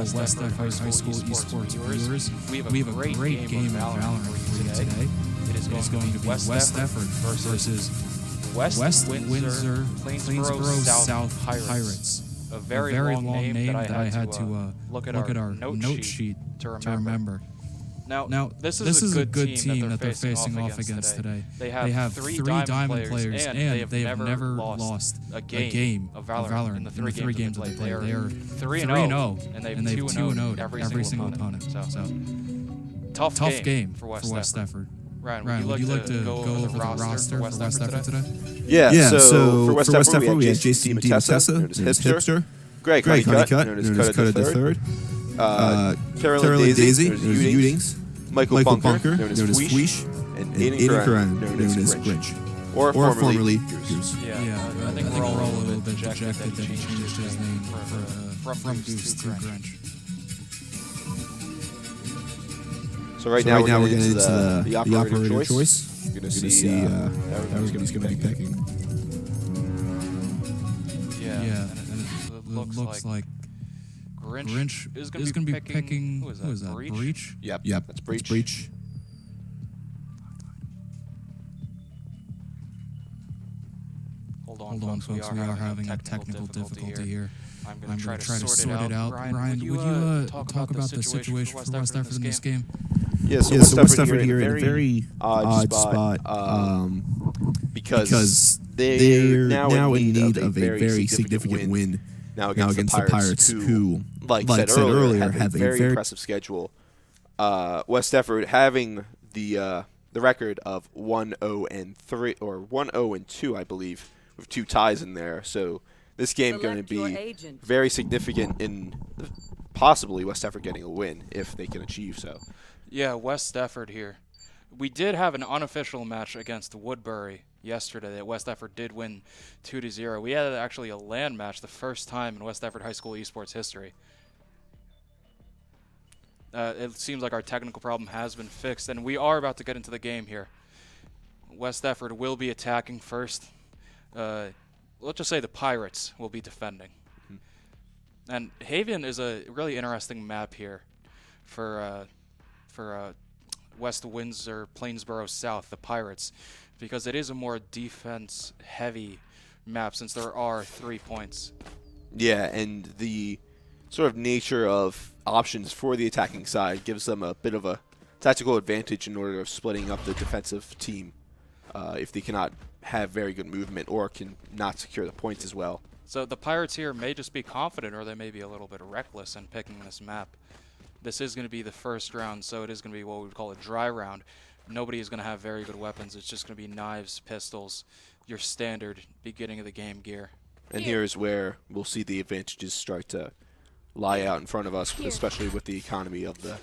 West Effort High School Esports viewers. We have a great game of Valorant for you today. It is going to be West Effort versus West Windsor Plainsboro South Pirates. A very long name that I had to look at our note sheet to remember. Now, this is a good team that they're facing off against today. They have three Diamond players, and they have never lost a game of Valorant in the three games that they play. They are 3-0, and they've 2-0'd every single opponent. So, tough game for West Effort. Ryan, would you like to go over the roster for West Effort today? Yeah, so for West Effort, we have Jason Matessa, known as Hipster. Greg Honeycutt, known as Coda the Third. Carolyn Daisy, known as Udings. Michael Bunker, known as Fweesh. And Aiden Curran, known as Grinch. Or formerly Goose. Yeah, I think we're all a little bit dejected that he changed his name from Goose to Grinch. So right now we're getting into the operator choice. You're going to see everybody's going to be picking. Yeah, and it looks like Grinch is going to be picking. Who is that? Breach? Yep, that's Breach. Hold on, folks. We are having a technical difficulty here. I'm going to try to sort it out. Ryan, would you talk about the situation for West Effort in this game? Yeah, so West Effort here in a very odd spot because they're now in need of a very significant win now against the Pirates, who, like said earlier, have a very impressive schedule. West Effort having the record of 1-0-3 or 1-0-2, I believe, with 2 ties in there. So this game going to be very significant in possibly West Effort getting a win if they can achieve so. Yeah, West Effort here. We did have an unofficial match against Woodbury yesterday that West Effort did win 2-0. We had actually a LAN match the first time in West Effort High School esports history. It seems like our technical problem has been fixed, and we are about to get into the game here. West Effort will be attacking first. Let's just say the Pirates will be defending. And Haven is a really interesting map here for West Windsor, Plainsboro South, the Pirates, because it is a more defense-heavy map since there are 3 points. Yeah, and the sort of nature of options for the attacking side gives them a bit of a tactical advantage in order of splitting up the defensive team if they cannot have very good movement or can not secure the points as well. So the Pirates here may just be confident, or they may be a little bit reckless in picking this map. This is going to be the first round, so it is going to be what we would call a dry round. Nobody is going to have very good weapons. It's just going to be knives, pistols, your standard beginning of the game gear. And here's where we'll see the advantages start to lie out in front of us, especially with the economy of the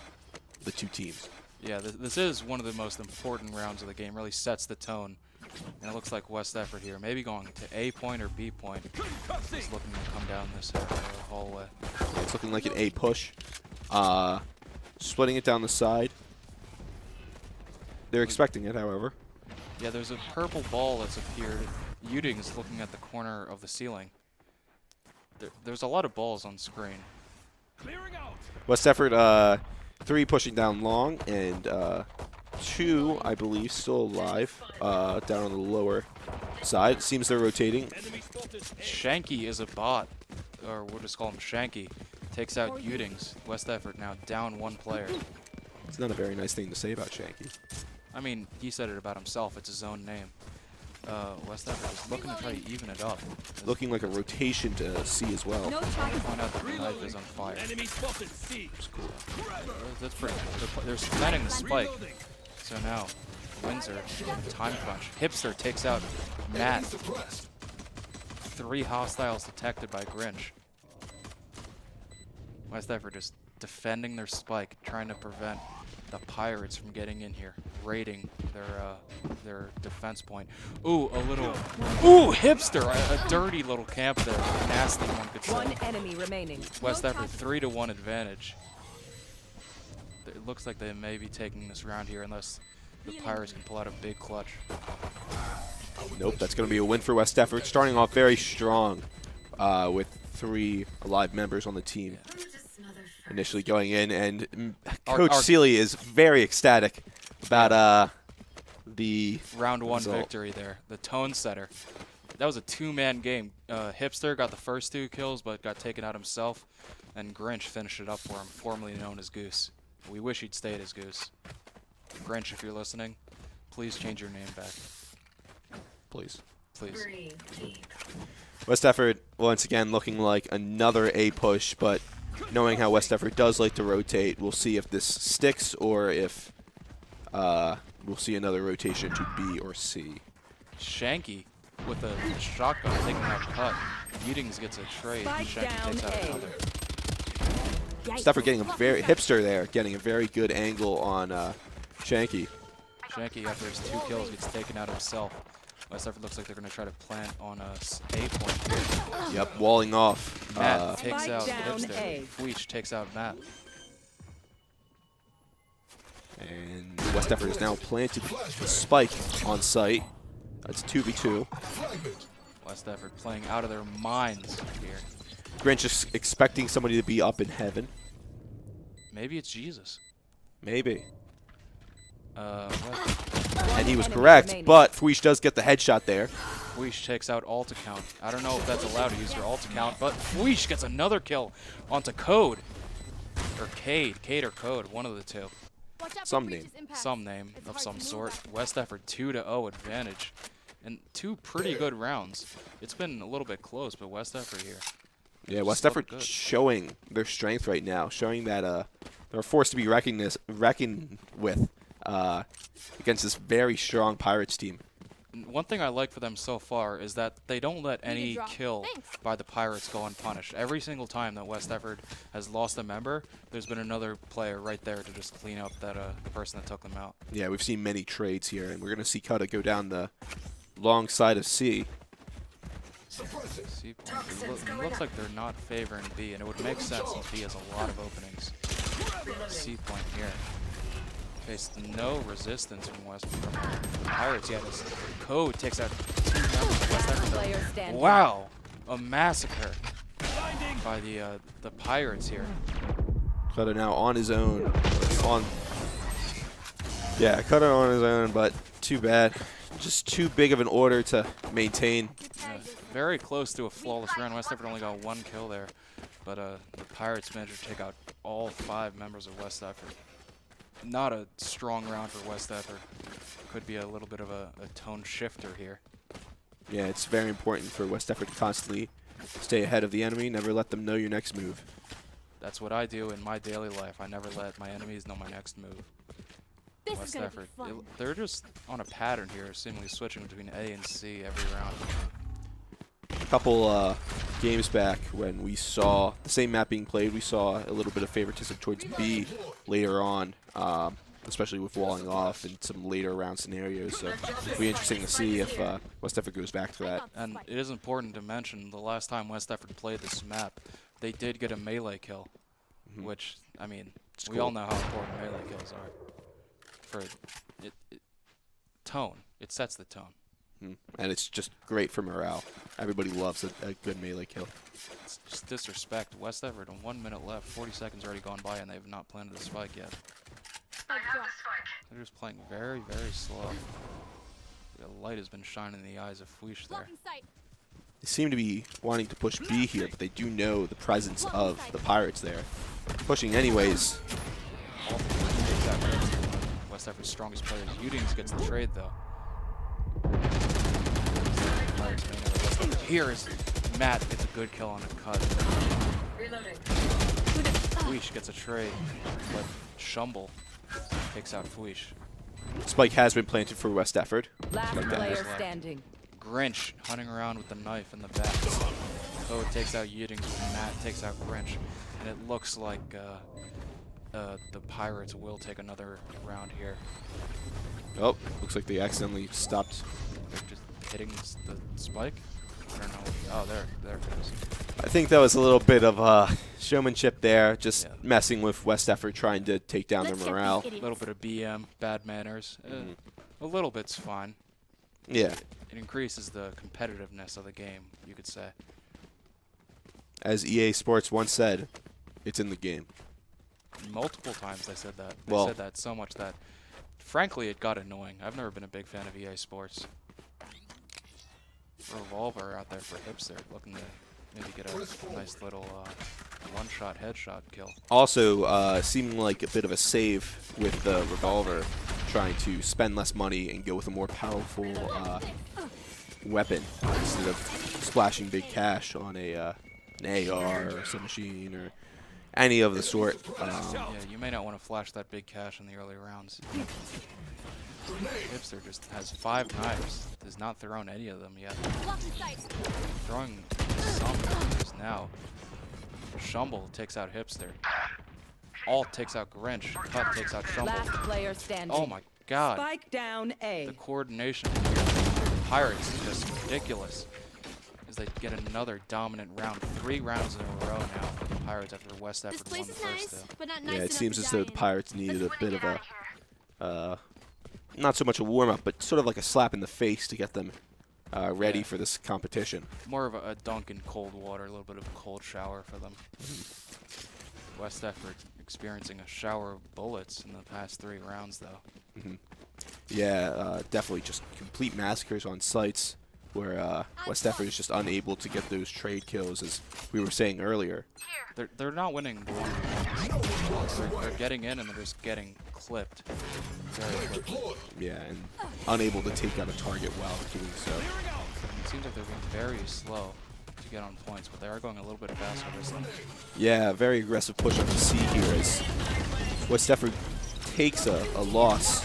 2 teams. Yeah, this is one of the most important rounds of the game. Really sets the tone. And it looks like West Effort here, maybe going to A point or B point. It's looking to come down this hallway. Yeah, it's looking like an A push. Splitting it down the side. They're expecting it, however. Yeah, there's a purple ball that's appeared. Uding's looking at the corner of the ceiling. There's a lot of balls on screen. West Effort, 3 pushing down long, and 2, I believe, still alive down on the lower side. It seems they're rotating. Shanky is a bot, or we'll just call him Shanky. Takes out Udings. West Effort now down 1 player. It's not a very nice thing to say about Shanky. I mean, he said it about himself. It's his own name. West Effort is looking to try to even it up. Looking like a rotation to C as well. Point out that the knife is on fire. That's cool. That's pretty cool. They're planning the spike. So now, Windsor, time crunch. Hipster takes out Matt. 3 hostiles detected by Grinch. West Effort just defending their spike, trying to prevent the Pirates from getting in here, raiding their defense point. Ooh, Hipster, a dirty little camp there, nasty one could say. 1 enemy remaining. West Effort 3-1 advantage. It looks like they may be taking this round here unless the Pirates can pull out a big clutch. Nope, that's going to be a win for West Effort, starting off very strong with 3 alive members on the team. Yeah. initially going in, and Coach Seeley is very ecstatic about the round 1 result. victory there. The tone setter. That was a 2-man game. Hipster got the first 2 kills, but got taken out himself, and Grinch finished it up for him, formerly known as Goose. We wish he'd stayed as Goose. Grinch, if you're listening, please change your name back. Please. Please. West Effort, once again, looking like another A push, but knowing how West Effort does like to rotate, we'll see if this sticks or if we'll see another rotation to B or C. Shanky with a shotgun taking out cut. Eatings gets a trade. Shanky takes out another. West Effort getting a very Hipster there, getting a very good angle on Shanky. Shanky, after his 2 kills, gets taken out himself. West Effort looks like they're going to try to plant on a A point here. Yep, walling off. Matt takes out Hipster. Fweech takes out Matt. And West Effort has now planted the spike on site. That's 2v2. West Effort playing out of their minds here. Grinch is expecting somebody to be up in heaven. Maybe it's Jesus. Maybe. And he was correct, but Fweech does get the headshot there. Fweech takes out alt account. I don't know if that's allowed to use your alt account, but Fweech gets another kill onto Code. Or Cade or Code, one of the two. Some name. Some name of some sort. West Effort 2-0 advantage. And 2 pretty good rounds. It's been a little bit close, but West Effort here. Yeah, West Effort showing their strength right now, showing that they're a force to be reckoned with against this very strong Pirates team. One thing I like for them so far is that they don't let any kill by the Pirates go unpunished. Every single time that West Effort has lost a member, there's been another player right there to just clean up that person that took them out. Yeah, we've seen many trades here, and we're going to see Kutta go down the long side of C. It looks like they're not favoring B, and it would make sense since B has a lot of openings. C point here. Faced no resistance from West Pirates yet. Code takes out West Effort. Wow, a massacre by the Pirates here. Kutta now on his own. Kutta on his own, but too bad. Just too big of an order to maintain. Very close to a flawless round. West Effort only got 1 kill there, but the Pirates managed to take out all 5 members of West Effort. Not a strong round for West Effort. Could be a little bit of a tone shifter here. Yeah, it's very important for West Effort to constantly stay ahead of the enemy, never let them know your next move. That's what I do in my daily life. I never let my enemies know my next move. West Effort, they're just on a pattern here, seemingly switching between A and C every round. A couple games back when we saw the same map being played, we saw a little bit of favoritism towards B later on, especially with walling off and some later round scenarios. So it'll be interesting to see if West Effort goes back to that. And it is important to mention the last time West Effort played this map, they did get a melee kill, which, I mean, we all know how important melee kills are. For tone, it sets the tone. And it's just great for morale. Everybody loves a good melee kill. It's just disrespect. West Effort, 1 minute left, 40 seconds already gone by, and they have not planted the spike yet. They're just playing very, very slow. The light has been shining in the eyes of Fweech there. They seem to be wanting to push B here, but they do know the presence of the Pirates there. Pushing anyways. West Effort's strongest player. Eatings gets the trade, though. Here is Matt gets a good kill on a cut. Fweech gets a trade, but Shumble takes out Fweech. Spike has been planted for West Effort. Last player standing. Grinch hunting around with the knife in the back. Code takes out Eatings, Matt takes out Grinch. And it looks like the Pirates will take another round here. Oh, looks like they accidentally stopped. They're just hitting the spike? I don't know. Oh, there it is. I think that was a little bit of showmanship there, just messing with West Effort, trying to take down their morale. A little bit of BM, bad manners. A little bit's fine. Yeah. It increases the competitiveness of the game, you could say. As EA Sports once said, it's in the game. Multiple times they said that. They said that so much that, frankly, it got annoying. I've never been a big fan of EA Sports. Revolver out there for Hipster, looking to maybe get a nice little one-shot headshot kill. Also, seeming like a bit of a save with the Revolver, trying to spend less money and go with a more powerful weapon instead of splashing big cash on an AR or submachine or any of the sort. Yeah, you may not want to flash that big cash in the early rounds. Hipster just has 5 knives. Has not thrown any of them yet. Throwing some just now. Shumble takes out Hipster. Alt takes out Grinch. Cut takes out Shumble. Last player standing. Oh my god. Spike down A. The coordination here. Pirates is just ridiculous. As they get another dominant round. 3 rounds in a row now for the Pirates after West Effort won the first two. But not nice Yeah, it seems as though the Pirates needed a bit of a, not so much a warm-up, but sort of like a slap in the face to get them ready for this competition. More of a dunk in cold water, a little bit of a cold shower for them. West Effort experiencing a shower of bullets in the past 3 rounds, though. Yeah, definitely just complete massacres on sites where West Effort is just unable to get those trade kills, as we were saying earlier. They're not winning the 1v1s. They're getting in and they're just getting clipped very quickly. Yeah, and unable to take out a target while doing so. It seems like they're being very slow to get on points, but they are going a little bit faster this time. Yeah, very aggressive push up to C here as West Effort takes a loss.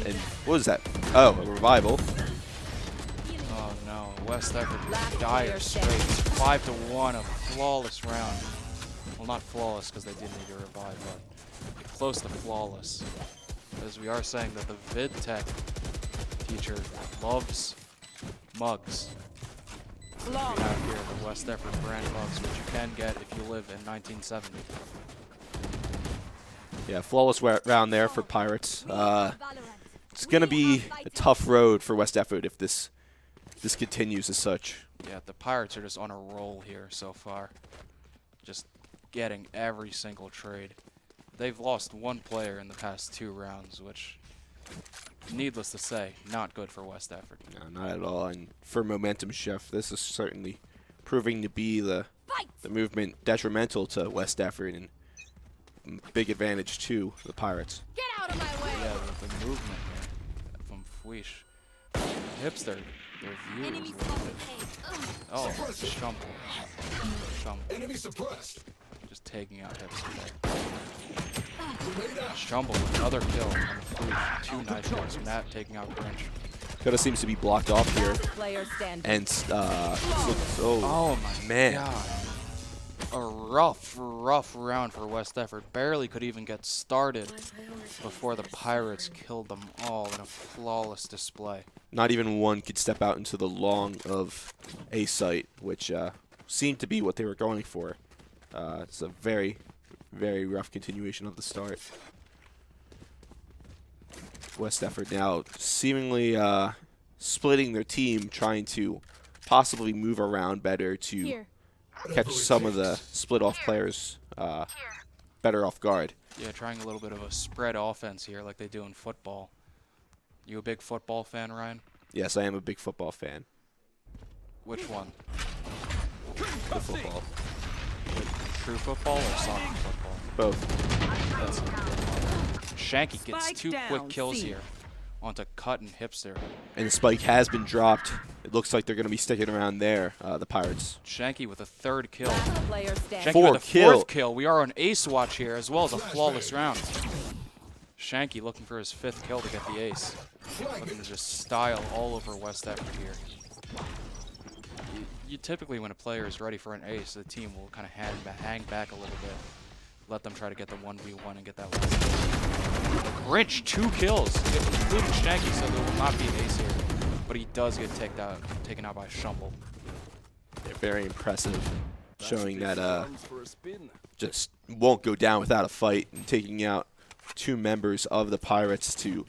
And what was that? Oh, a revival. Oh no, West Effort dire straits. 5-1, a flawless round. Well, not flawless because they did need to revive, but close to flawless. As we are saying that the vid tech teacher loves mugs. We have here the West Effort brand mugs, which you can get if you live in 1970. Yeah, flawless round there for Pirates. It's going to be a tough road for West Effort if this continues as such. Yeah, the Pirates are just on a roll here so far. Just getting every single trade. They've lost 1 player in the past 2 rounds, which, needless to say, not good for West Effort. No, not at all. And for Momentum Chef, this is certainly proving to be the movement detrimental to West Effort and big advantage to the Pirates. Get out of my way! Yeah, the movement here from Fweesh. Hipster, their view is a little bit. Oh, Shumble. Enemy suppressed. Just taking out Hipster there. Shumble, another kill on Fweesh. 2 nice kills. Matt taking out Grinch. Coda seems to be blocked off here. Player standing. And, Oh my man. god. A rough round for West Effort. Barely could even get started before the Pirates killed them all in a flawless display. Not even one could step out into the long of A site, which seemed to be what they were going for. It's a very, very rough continuation of the start. West Effort now seemingly splitting their team, trying to possibly move around better to catch some of the split-off players better off guard. Yeah, trying a little bit of a spread offense here like they do in football. You a big football fan, Ryan? Yes, I am a big football fan. Which one? The football. True football or soccer football? Both. That's Shanky gets Spike 2 down, quick kills C. here onto Cut and Hipster. And the spike has been dropped. It looks like they're going to be sticking around there, the Pirates. Shanky with a 3rd kill. Last player standing. Shanky with a 4 4th kill. We are on ace watch here as well as a flawless round. Shanky looking for his 5th kill to get the ace. Looking to just style all over West Effort here. You typically, when a player is ready for an ace, the team will kind of hang back a little bit. Let them try to get the 1v1 and get that last kill. Grinch, 2 kills, including Shanky, so there will not be an ace here. But he does get taken out by Shumble. They're very impressive, showing that just won't go down without a fight, and taking out 2 members of the Pirates to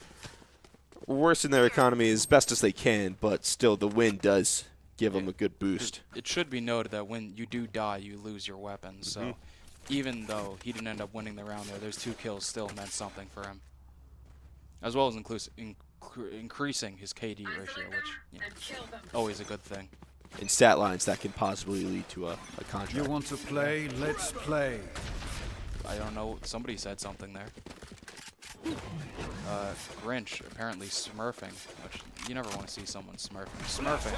worsen their economy as best as they can, but still the win does give them a good boost. It should be noted that when you do die, you lose your weapons. So even though he didn't end up winning the round there, those 2 kills still meant something for him. As well as increasing his KD ratio, which, you know, always a good thing. In stat lines, that can possibly lead to a contract. You want to play? Let's play. I don't know. Somebody said something there. Grinch apparently smurfing, which you never want to see someone smurfing. Smurfing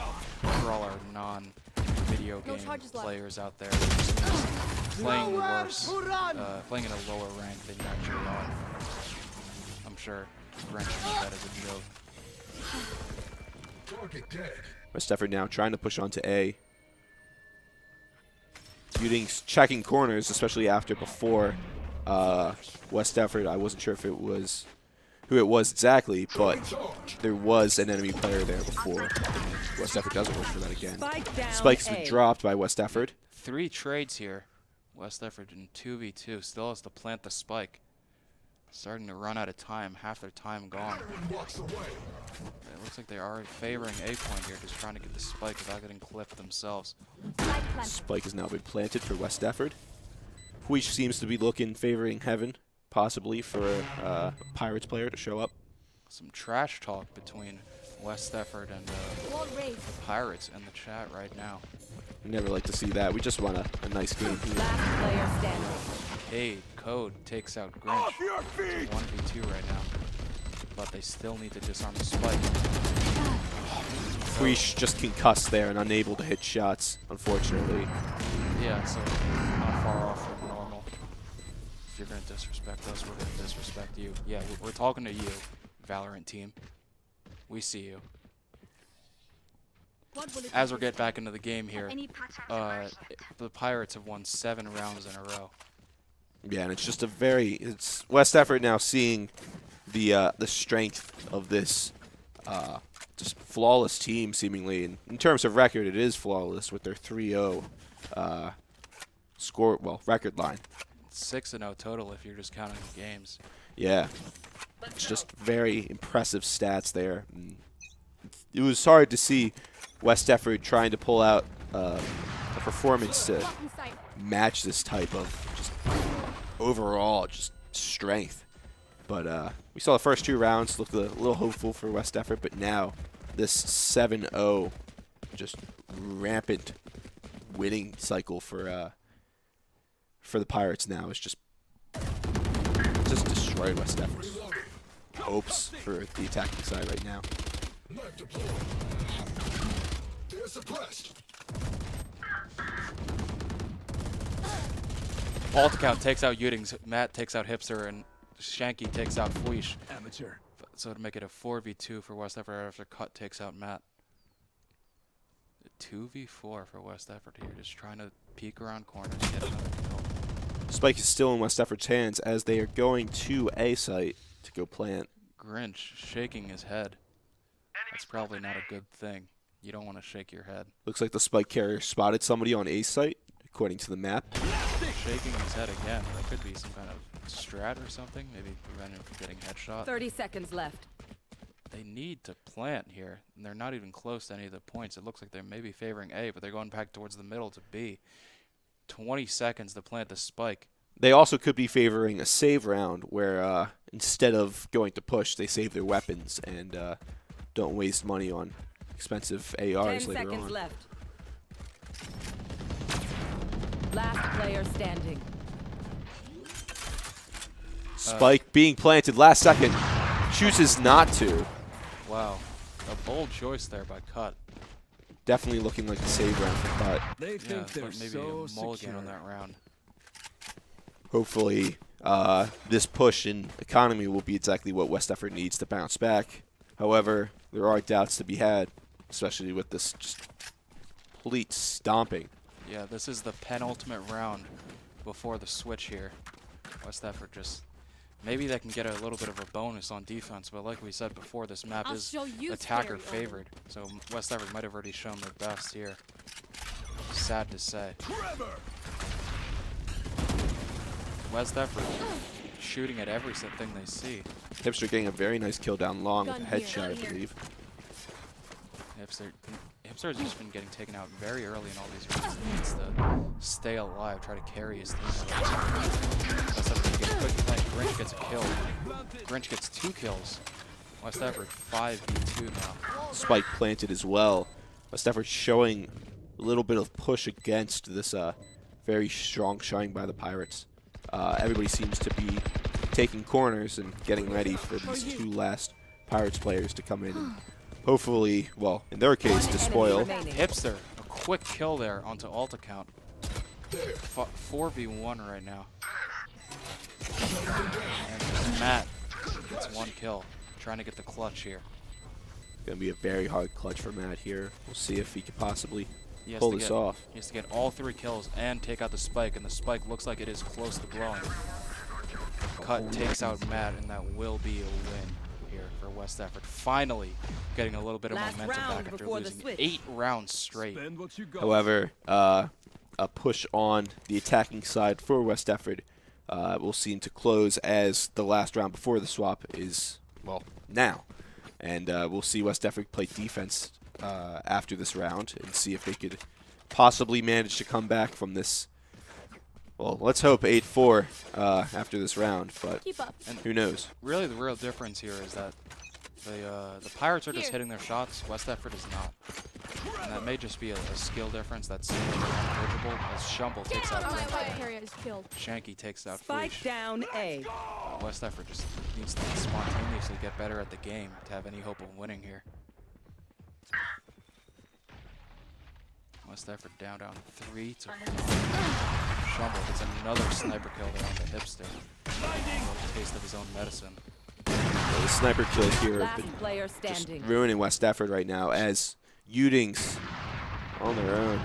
for all our non-video game players out there. Just playing worse, playing in a lower rank than you actually are. I'm sure Grinch meant that as a joke. Target dead. West Effort now trying to push on to A. Uding's checking corners, especially after before West Effort. I wasn't sure if it was who it was exactly, but there was an enemy player there before. West Effort doesn't wish for that again. Spike's been dropped by West Effort. 3 trades here. West Effort in 2v2 still has to plant the spike. Starting to run out of time. Half their time gone. It looks like they are favoring A point here, just trying to get the spike without getting clipped themselves. Spike has now been planted for West Effort. Huish seems to be looking favoring Heaven, possibly for a Pirates player to show up. Some trash talk between West Effort and the Pirates in the chat right now. We never like to see that. We just want a nice game here. Last player standing. Hey, Code takes out Grinch. It's a 1v2 right now. But they still need to disarm the spike. Huish just concussed there and unable to hit shots, unfortunately. Yeah, so not far off from normal. If you're going to disrespect us, we're going to disrespect you. Yeah, we're talking to you, Valorant team. We see you. As we get back into the game here, the Pirates have won 7 rounds in a row. Yeah, and it's just it's West Effort now seeing the strength of this just flawless team, seemingly. And in terms of record, it is flawless with their 3-0 record line. 6-0 total if you're just counting the games. Yeah, it's just very impressive stats there. And it was hard to see West Effort trying to pull out a performance to match this type of just overall just strength. But we saw the first 2 rounds looked a little hopeful for West Effort, but now this 7-0 just rampant winning cycle for the Pirates now is just destroyed West Effort's hopes for the attacking side right now. Alt account takes out Udings, Matt takes out Hipster, and Shanky takes out Fleesh. Amateur. So to make it a 4v2 for West Effort after Cut takes out Matt. A 2v4 for West Effort here, just trying to peek around corners, get another kill. Spike is still in West Effort's hands as they are going to A site to go plant. Grinch shaking his head. That's probably not a good thing. You don't want to shake your head. Looks like the Spike carrier spotted somebody on A site, according to the map. Shaking his head again. That could be some kind of strat or something. Maybe prevent him from getting headshot. 30 seconds left. They need to plant here, and they're not even close to any of the points. It looks like they're maybe favoring A, but they're going back towards the middle to B. 20 seconds to plant the spike. They also could be favoring a save round where instead of going to push, they save their weapons and don't waste money on expensive ARs 10 later seconds on. left. Last player standing. Spike being planted last second. Chooses not to. Wow. A bold choice there by Cut. Definitely looking like a save round for Cut. They Yeah, think they're but maybe so a mulligan secure. on that round. Hopefully, this push in economy will be exactly what West Effort needs to bounce back. However, there are doubts to be had, especially with this just complete stomping. Yeah, this is the penultimate round before the switch here. West Effort just... Maybe they can get a little bit of a bonus on defense, but like we said before, this map is attacker favored. So West Effort might have already shown their best here. Sad to say. West Effort shooting at everything they see. Hipster getting a very nice kill down long with a headshot, I believe. Hipster has just been getting taken out very early in all these rounds. He needs to stay alive, try to carry his team. That's up to get a quick plant. Grinch gets a kill. Grinch gets 2 kills. West Effort 5v2 now. Spike planted as well. West Effort showing a little bit of push against this very strong showing by the Pirates. Everybody seems to be taking corners and getting ready for these 2 last Pirates players to come in and hopefully, well, in their case, to spoil. Hipster, a quick kill there onto alt account. 4v1 right now. And Matt gets 1 kill, trying to get the clutch here. Going to be a very hard clutch for Matt here. We'll see if he could possibly pull this off. He has to get all 3 kills and take out the spike, and the spike looks like it is close to blowing. Cut takes out Matt, and that will be a win here for West Effort. Finally getting a little bit of momentum back after losing 8 rounds straight. However, a push on the attacking side for West Effort will seem to close as the last round before the swap is, well, now. And we'll see West Effort play defense after this round and see if they could possibly manage to come back from this. Well, let's hope 8-4 after this round, but who knows? Really, the real difference here is that the Pirates are just hitting their shots. West Effort is not. And that may just be a skill difference that's negligible as Shumble takes out Shanky takes out Spike down A. West Effort just needs to spontaneously get better at the game to have any hope of winning here. West Effort down 3 to 1. Shumble gets another sniper kill there on the Hipster. A taste of his own medicine. The sniper kill here have been just ruining West Effort right now as Udings on their own.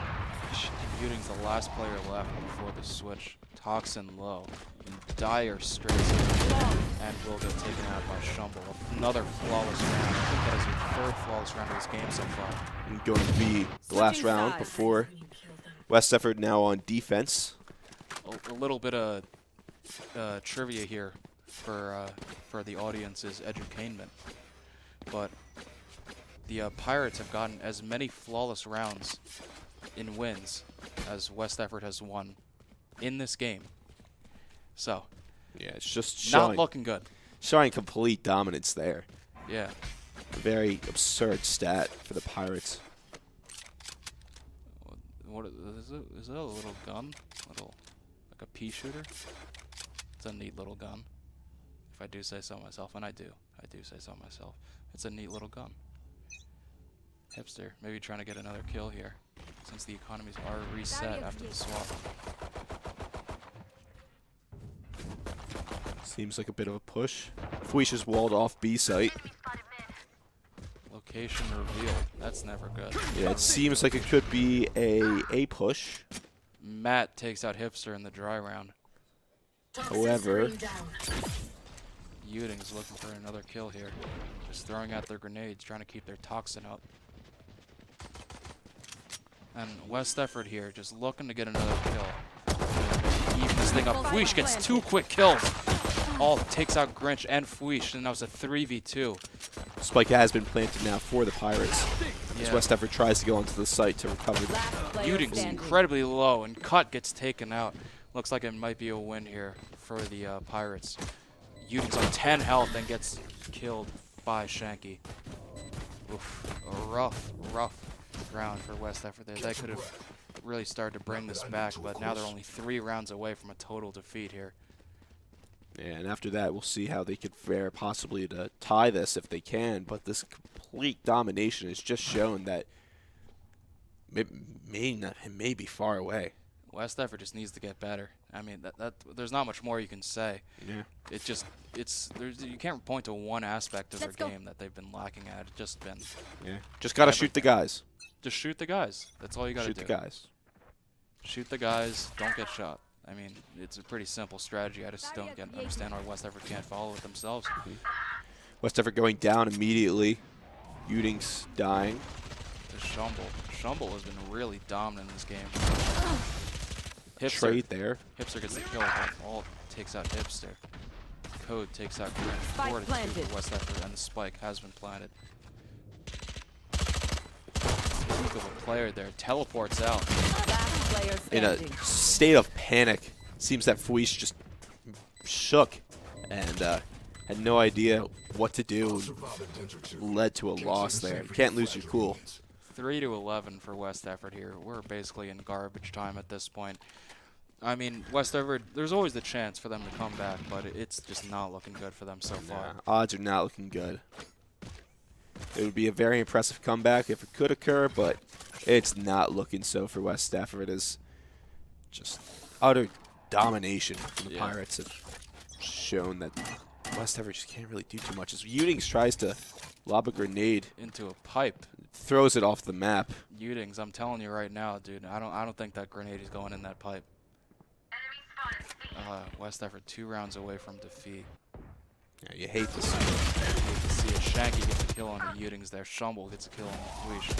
Udings the last player left before the switch. Toxin low. And Dire strays in and will get taken out by Shumble. Another flawless round. I think that is your 3rd flawless round of this game so far. And going to be the last round before West Effort now on defense. A little bit of trivia here for the audience's edutainment, but the Pirates have gotten as many flawless rounds in wins as West Effort has won in this game. So, yeah, it's just showing, not looking good. Showing complete dominance there. Yeah. A very absurd stat for the Pirates. What is it? Is it a little gun? Like a pea shooter? It's a neat little gun. If I do say so myself, and I do say so myself. It's a neat little gun. Hipster, maybe trying to get another kill here, since the economies are reset after the swap. Seems like a bit of a push. Fweesh is walled off B site. Location revealed. That's never good. Yeah, it seems like it could be a push. Matt takes out Hipster in the dry round. However, Uding's looking for another kill here. Just throwing out their grenades, trying to keep their toxin up. And West Effort here, just looking to get another kill. Even this thing up. Fweesh gets 2 quick kills. Alt takes out Grinch and Fweesh, and that was a 3v2. Spike has been planted now for the Pirates. As West Effort tries to go onto the site to recover. Uding's incredibly low, and Cut gets taken out. Looks like it might be a win here for the Pirates. Uding's on 10 health and gets killed by Shanky. Oof, a rough round for West Effort there. They could have really started to bring this back, but now they're only 3 rounds away from a total defeat here. Yeah, and after that, we'll see how they could fare possibly to tie this if they can. But this complete domination has just shown that it may be far away. West Effort just needs to get better. I mean, there's not much more you can say. Yeah. You can't point to one aspect of their game that they've been lacking at. It's just been. Yeah. Just gotta shoot the guys. Just shoot the guys. That's all you gotta do. Shoot the guys. Shoot the guys. Don't get shot. I mean, it's a pretty simple strategy. I just don't understand why West Effort can't follow it themselves. West Effort going down immediately. Uding's dying. To Shumble. Shumble has been really dominant in this game. Hipster, trade there. Hipster gets the kill. All takes out Hipster. Code takes out Grinch. 4-2 for West Effort, and the spike has been planted. peak of a player there. Teleports out. Last player In a standing. state of panic. Seems that Fuish just shook and had no idea what to do. Led to a loss there. You can't lose your cool. 3-11 for West Effort here. We're basically in garbage time at this point. I mean, West Effort, there's always the chance for them to come back, but it's just not looking good for them so far. Odds are not looking good. It would be a very impressive comeback if it could occur, but it's not looking so for West Effort. It is just utter domination from the Pirates have shown that West Effort just can't really do too much. As Udings tries to lob a grenade Into a pipe. throws it off the map. Udings, I'm telling you right now, dude, I don't think that grenade is going in that pipe. West Effort 2 rounds away from defeat. Yeah, you hate to see it. Hate to see it. Shanky gets a kill on the Udings there. Shumble gets a kill on the Fuish.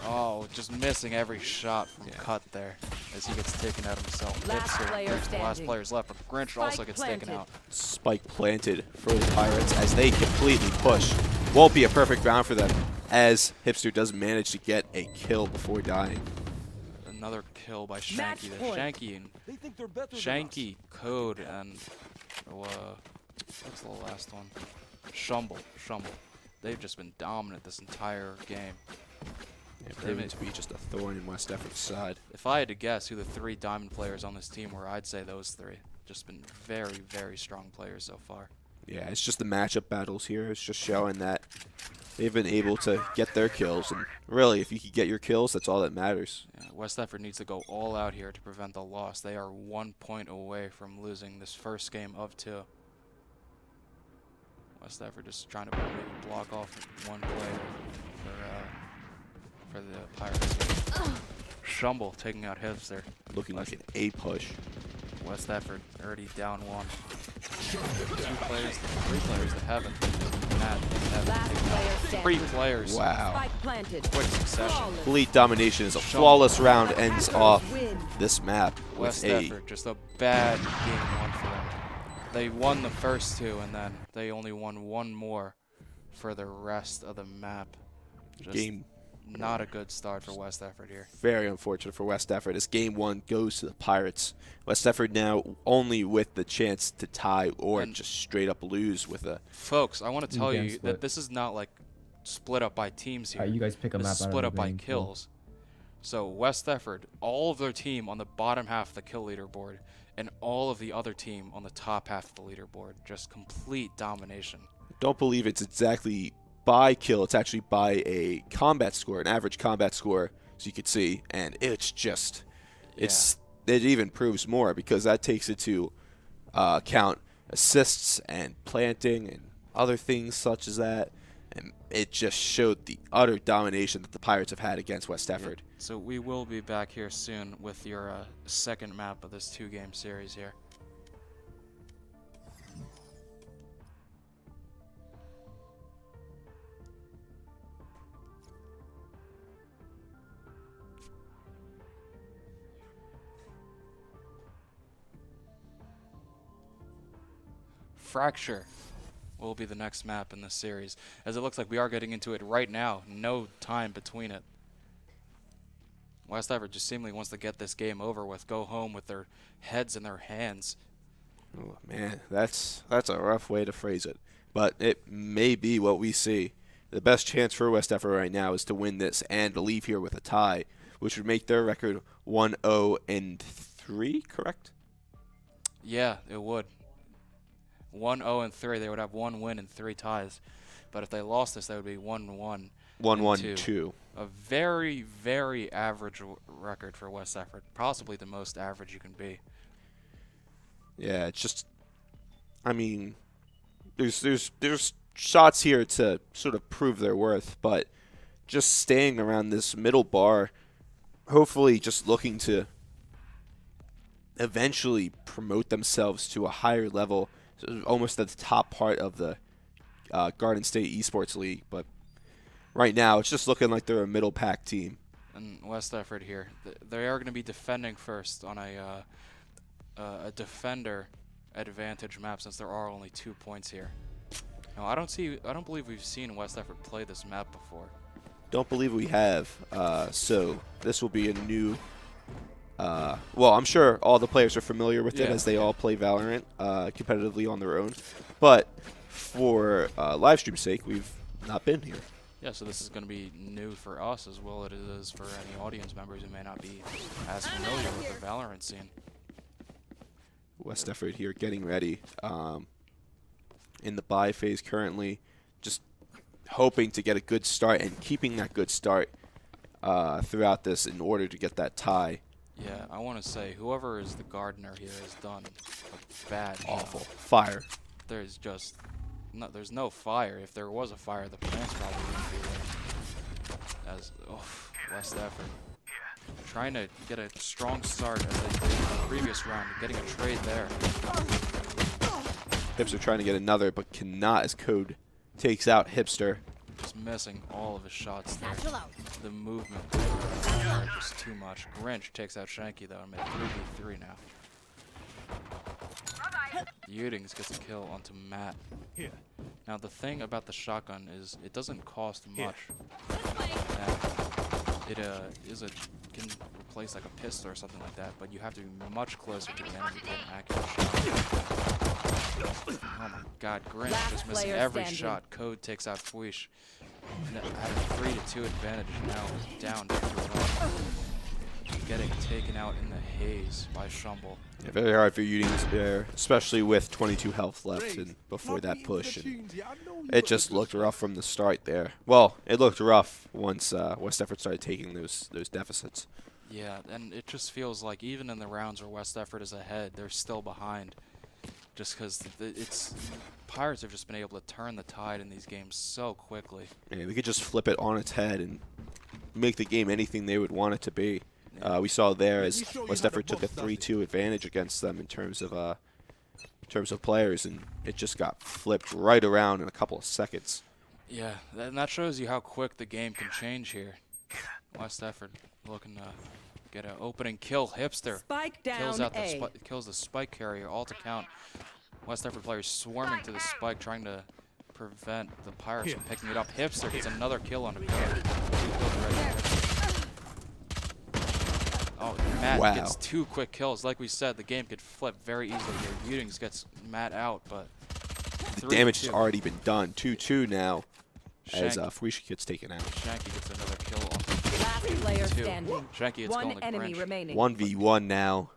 Oh, just missing every shot from Cut there as he gets taken out himself. Last player Grinch, the last standing. player's left, but Grinch also gets taken out. Spike planted for the Pirates as they completely push. Won't be a perfect round for them as Hipster does manage to get a kill before dying. Another kill by Shanky there. Shanky, Code, and what's the last one? Shumble. They've just been dominant this entire game. Yeah, proving to be just a thorn in West Effort's side. If I had to guess who the 3 diamond players on this team were, I'd say those 3. Just been very, very strong players so far. Yeah, it's just the matchup battles here. It's just showing that they've been able to get their kills. And really, if you can get your kills, that's all that matters. Yeah, West Effort needs to go all out here to prevent the loss. They are 1 point away from losing this first game of 2. West Effort just trying to maybe block off one player for the Pirates. Shumble taking out Hipster. Looking like an A push. West Effort already down 1. 3 players that haven't. Last player standing. 3 players. Wow. Spike planted. Quick succession. Complete domination as a flawless round ends off this map West with a Effort, just a bad game 1 for them. They won the first 2, and then they only won 1 more for the rest of the map. Just game. Not a good start for West Effort here. Very unfortunate for West Effort as game 1 goes to the Pirates. West Effort now only with the chance to tie or just straight up lose with a... Folks, I want to tell you that this is not like split up by teams here. You guys pick a map. This is split up by kills. So West Effort, all of their team on the bottom half of the kill leaderboard, and all of the other team on the top half of the leaderboard. Just complete domination. Don't believe it's exactly by kill. It's actually by a combat score, an average combat score, as you can see. And it's just, it even proves more because that takes it to count assists and planting and other things such as that. And it just showed the utter domination that the Pirates have had against West Effort. Yeah. So we will be back here soon with your second map of this 2-game series here. Fracture will be the next map in this series, as it looks like we are getting into it right now. No time between it. West Effort just seemingly wants to get this game over with, go home with their heads in their hands. Oh, man, that's a rough way to phrase it, but it may be what we see. The best chance for West Effort right now is to win this and leave here with a tie, which would make their record 1-0-3, correct? Yeah, it would. 1-0-3. They would have 1 win and 3 ties. But if they lost this, that would be 1-1. 1-1-2. A very, very average record for West Effort. Possibly the most average you can be. Yeah, it's just, I mean, there's shots here to sort of prove their worth, but just staying around this middle bar, hopefully just looking to eventually promote themselves to a higher level, almost at the top part of the Garden State Esports League. But right now, it's just looking like they're a middle pack team. And West Effort here, they are going to be defending first on a defender advantage map, since there are only 2 points here. Now, I don't believe we've seen West Effort play this map before. Don't believe we have. So this will be a new. Well, I'm sure all the players are familiar with it as they all play Valorant competitively on their own. But for live stream's sake, we've not been here. Yeah, so this is going to be new for us as well as it is for any audience members who may not be as familiar with the Valorant scene. West Effort here getting ready in the buy phase currently, just hoping to get a good start and keeping that good start throughout this in order to get that tie. Yeah, I want to say whoever is the gardener here has done a bad Awful. job. Fire. There's just there's no fire. If there was a fire, the plants probably wouldn't be there. As West Effort trying to get a strong start as they did in the previous round, getting a trade there. Hipster trying to get another, but cannot as Code takes out Hipster. Just missing all of his shots there. The movement is just too much. Grinch takes out Shanky though and made 3v3 now. Udings gets a kill onto Matt. Now the thing about the shotgun is it doesn't cost much. It can replace like a pistol or something like that, but you have to be much closer to the enemy to get an accurate shot. Oh my god, Grinch just missing every shot. Code takes out Fwish. At a 3-2 advantage now, down 2-1. Getting taken out in the haze by Shumble. Yeah, very hard for Udings there, especially with 22 health left and before that push. And it just looked rough from the start there. Well, it looked rough once West Effort started taking those deficits. Yeah, and it just feels like even in the rounds where West Effort is ahead, they're still behind. Just because Pirates have just been able to turn the tide in these games so quickly. Yeah, we could just flip it on its head and make the game anything they would want it to be. We saw there as West Effort took a 3-2 advantage against them in terms of players, and it just got flipped right around in a couple of seconds. Yeah, and that shows you how quick the game can change here. West Effort looking to get an opening kill. Hipster Spike down kills the spike carrier, all to count. West Effort players swarming to the spike, trying to prevent the Pirates from picking it up. Hipster gets another kill on a guard. Oh, Matt gets 2 quick kills. Like we said, the game could flip very easily here. Udings gets Matt out, but the damage has already been done. 2-2 now as Fuishi gets taken out. Shanky gets another kill on Last player standing. Shanky gets One going enemy Grinch. remaining. 1v1 now.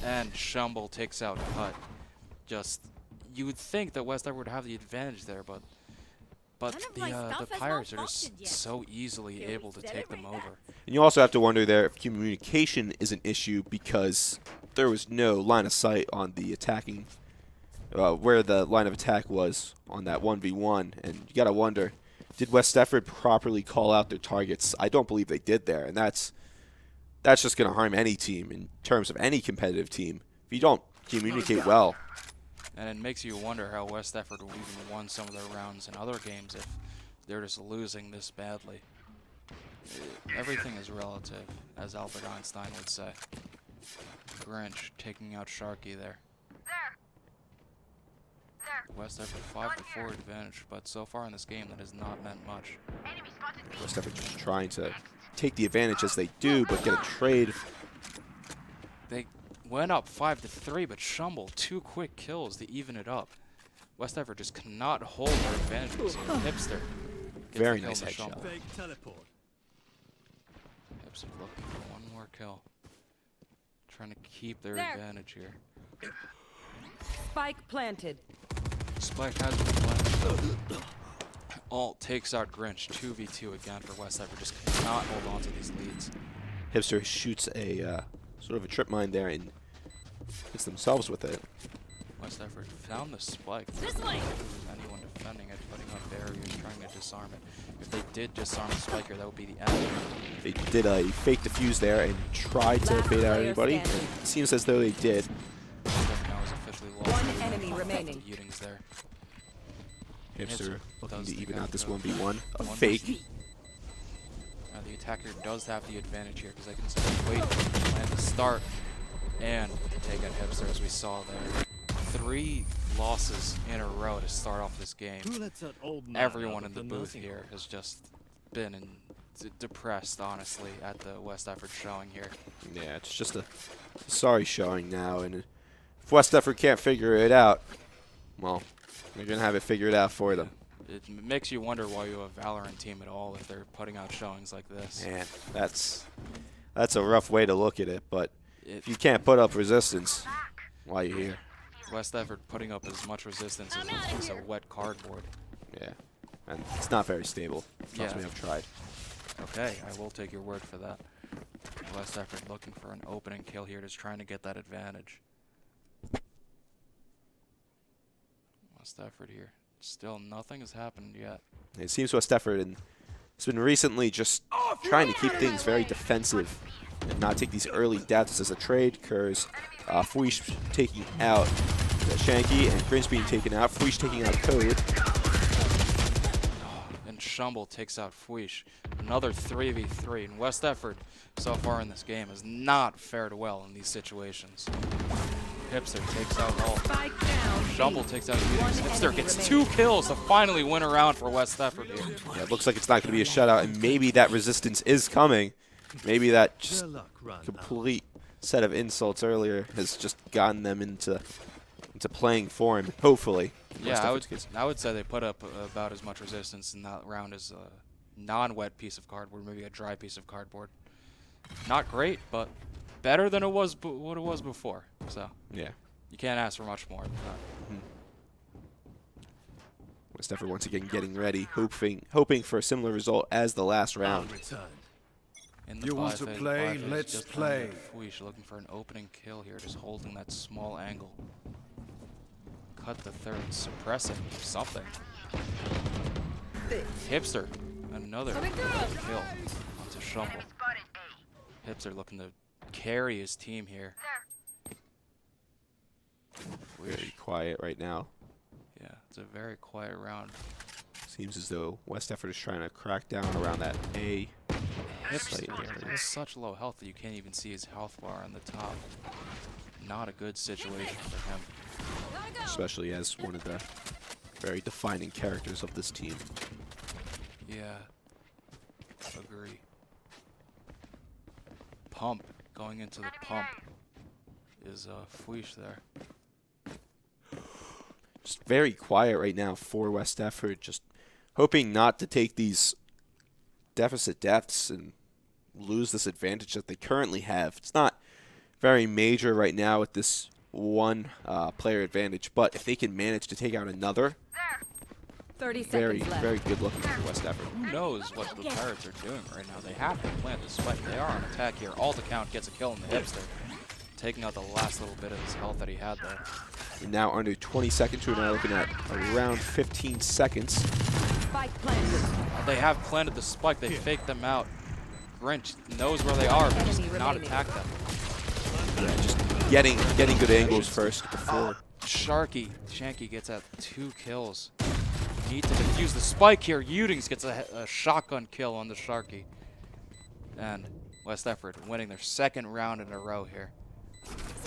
And Shumble takes out Cut. Just, you would think that West Effort would have the advantage there, but the Pirates are just so easily able to take them over. And you also have to wonder there if communication is an issue because there was no line of sight on the attacking, where the line of attack was on that 1v1. And you got to wonder, did West Effort properly call out their targets? I don't believe they did there, and that's just going to harm any team in terms of any competitive team if you don't communicate well. And it makes you wonder how West Effort will even won some of their rounds in other games if they're just losing this badly. Everything is relative, as Albert Einstein would say. Grinch taking out Sharky there. West Effort 5-4 advantage, but so far in this game that has not meant much. West Effort just trying to take the advantage as they do, but get a trade. They went up 5-3, but Shumble 2 quick kills to even it up. West Effort just cannot hold their advantages here. Hipster gets Very the nice kill to headshot. Shumble. Hipster looking for one more kill. Trying to keep their advantage here. Spike planted. Spike has been planted. Alt takes out Grinch. 2v2 again for West Effort. Just cannot hold on to these leads. Hipster shoots a sort of a trip mine there and hits themselves with it. West Effort found the spike. If anyone defending it, putting up barriers, trying to disarm it. If they did disarm the spiker, that would be the end. They did a fake defuse there and tried to bait out anybody. It seems as though they did. Now is officially lost. One enemy remaining. Udings there. Hipster looking to even out this code. 1v1. A fake. The attacker does have the advantage here because they can simply wait for the plan to start and take out Hipster as we saw there. 3 losses in a row to start off this game. Everyone in the booth here has just been depressed, honestly, at the West Effort showing here. Yeah, it's just a sorry showing now, and if West Effort can't figure it out, well, they're going to have it figured out for them. It makes you wonder why you have a Valorant team at all if they're putting out showings like this. Man, that's a rough way to look at it, but if you can't put up resistance, why are you here? West Effort putting up as much resistance as a piece of wet cardboard. Yeah, and it's not very stable. Trust me, I've tried. Okay, I will take your word for that. West Effort looking for an opening kill here, just trying to get that advantage. West Effort here. Still nothing has happened yet. It seems West Effort has been recently just trying to keep things very defensive and not take these early deaths as a trade occurs. Fuish taking out Shanky and Prince being taken out. Fuish taking out Code. And Shumble takes out Fuish. Another 3v3. And West Effort so far in this game has not fared well in these situations. Hipster takes out all. Shumble takes out Unix. Hipster gets 2 kills to finally win a round for West Effort here. Yeah, it looks like it's not going to be a shutout, and maybe that resistance is coming. Maybe that just complete set of insults earlier has just gotten them into playing form, hopefully. Yeah, I would say they put up about as much resistance in that round as a non-wet piece of cardboard, maybe a dry piece of cardboard. Not great, but better than what it was before. So yeah, you can't ask for much more than that. West Effort once again getting ready, hoping for a similar result as the last round. In the you want to play? Let's play. Fuish looking for an opening kill here, just holding that small angle. Cut the third, suppressing something. Hipster, another kill onto Shumble. Hipster looking to carry his team here. Very quiet right now. Yeah, it's a very quiet round. Seems as though West Effort is trying to crack down around that A. Hipster has such low health that you can't even see his health bar on the top. Not a good situation for him. Especially as one of the very defining characters of this team. Yeah, agree. Pump, going into the pump is Fuish there. Just very quiet right now for West Effort, just hoping not to take these deficit deaths and lose this advantage that they currently have. It's not very major right now with this one player advantage, but if they can manage to take out another, 30 very, seconds left. very good looking for West Effort. Who knows what the Pirates are doing right now? They have to plant the spike. They are on attack here. Alt account gets a kill in the Hipster, taking out the last little bit of his health that he had there. We're now under 20 seconds. We're now looking at around 15 seconds. Spike planted. They have planted the spike. They faked them out. Grinch knows where they are, but just not attack them. Yeah, just getting good angles first before. Shanky gets at 2 kills. Need to defuse the spike here. Udings gets a shotgun kill on the Sharky. And West Effort winning their 2nd round in a row here.